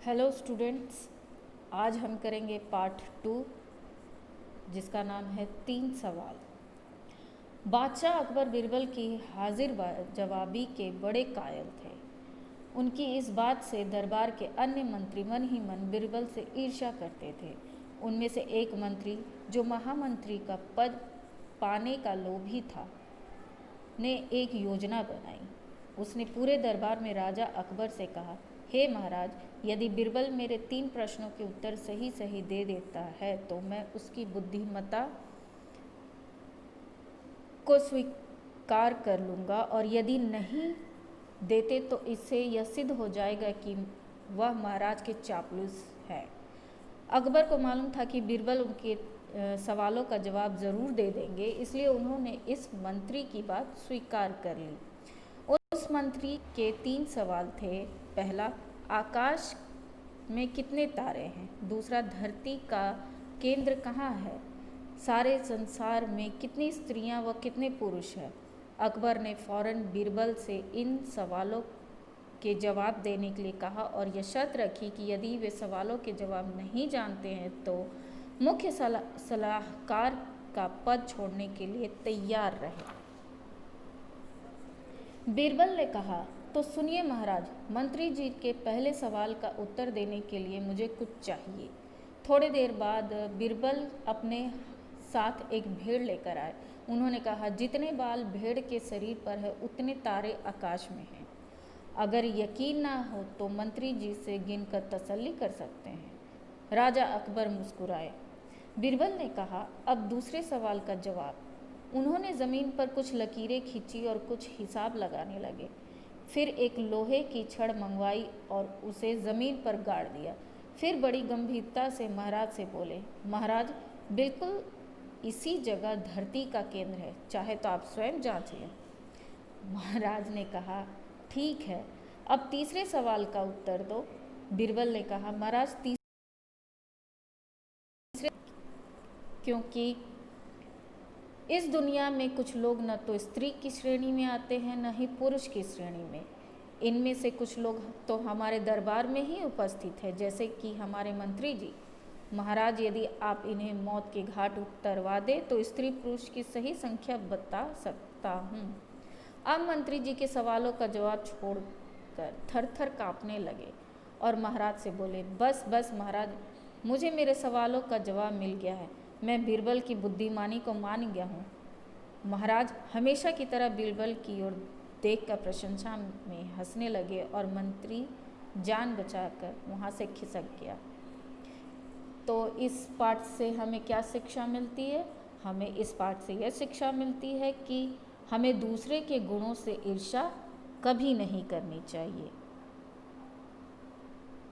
Hello students, आज हम करेंगे पार्ट 2 जिसका नाम है 3 सवाल। बादशाह अकबर बीरबल की हाजिर जवाबी के बड़े कायल थे। उनकी इस बात से दरबार के अन्य मंत्री मन ही मन बीरबल से ईर्ष्या करते थे। उनमें से एक मंत्री, जो महामंत्री का पद पाने का लोभी था, ने एक योजना बनाई। उसने पूरे दरबार में राजा अकबर से कहा, हे महाराज, यदि बीरबल मेरे 3 प्रश्नों के उत्तर सही सही दे देता है तो मैं उसकी बुद्धिमत्ता को स्वीकार कर लूँगा, और यदि नहीं देते तो इससे यह सिद्ध हो जाएगा कि वह महाराज के चापलूस है। अकबर को मालूम था कि बीरबल उनके सवालों का जवाब ज़रूर दे देंगे, इसलिए उन्होंने इस मंत्री की बात स्वीकार कर ली। उस मंत्री के 3 सवाल थे। पहला, आकाश में कितने तारे हैं? दूसरा, धरती का केंद्र कहाँ है? सारे संसार में कितनी स्त्रियां व कितने पुरुष हैं? अकबर ने फौरन बीरबल से इन सवालों के जवाब देने के लिए कहा और यह शर्त रखी कि यदि वे सवालों के जवाब नहीं जानते हैं तो मुख्य सलाहकार का पद छोड़ने के लिए तैयार रहे। बीरबल ने कहा, तो सुनिए महाराज, मंत्री जी के पहले सवाल का उत्तर देने के लिए मुझे कुछ चाहिए। थोड़ी देर बाद बीरबल अपने साथ एक भेड़ लेकर आए। उन्होंने कहा, जितने बाल भेड़ के शरीर पर है उतने तारे आकाश में हैं। अगर यकीन ना हो तो मंत्री जी से गिनकर तसल्ली कर सकते हैं। राजा अकबर मुस्कुराए। बीरबल ने कहा, अब दूसरे सवाल का जवाब। उन्होंने ज़मीन पर कुछ लकीरें खींची और कुछ हिसाब लगाने लगे। फिर एक लोहे की छड़ मंगवाई और उसे ज़मीन पर गाड़ दिया। फिर बड़ी गंभीरता से महाराज से बोले, महाराज, बिल्कुल इसी जगह धरती का केंद्र है, चाहे तो आप स्वयं जांच लें। महाराज ने कहा, ठीक है, अब तीसरे सवाल का उत्तर दो। बीरबल ने कहा, महाराज, तीसरे क्योंकि इस दुनिया में कुछ लोग न तो स्त्री की श्रेणी में आते हैं न ही पुरुष की श्रेणी में। इनमें से कुछ लोग तो हमारे दरबार में ही उपस्थित हैं, जैसे कि हमारे मंत्री जी। महाराज, यदि आप इन्हें मौत के घाट उतरवा दें तो स्त्री पुरुष की सही संख्या बता सकता हूँ। अब मंत्री जी के सवालों का जवाब छोड़कर थर थर काँपने लगे और महाराज से बोले, बस बस महाराज, मुझे मेरे सवालों का जवाब मिल गया है। मैं बीरबल की बुद्धिमानी को मान गया हूँ। महाराज हमेशा की तरह बीरबल की ओर देखकर प्रशंसा में हंसने लगे और मंत्री जान बचाकर वहाँ से खिसक गया। तो इस पाठ से हमें क्या शिक्षा मिलती है? हमें इस पाठ से यह शिक्षा मिलती है कि हमें दूसरे के गुणों से ईर्ष्या कभी नहीं करनी चाहिए।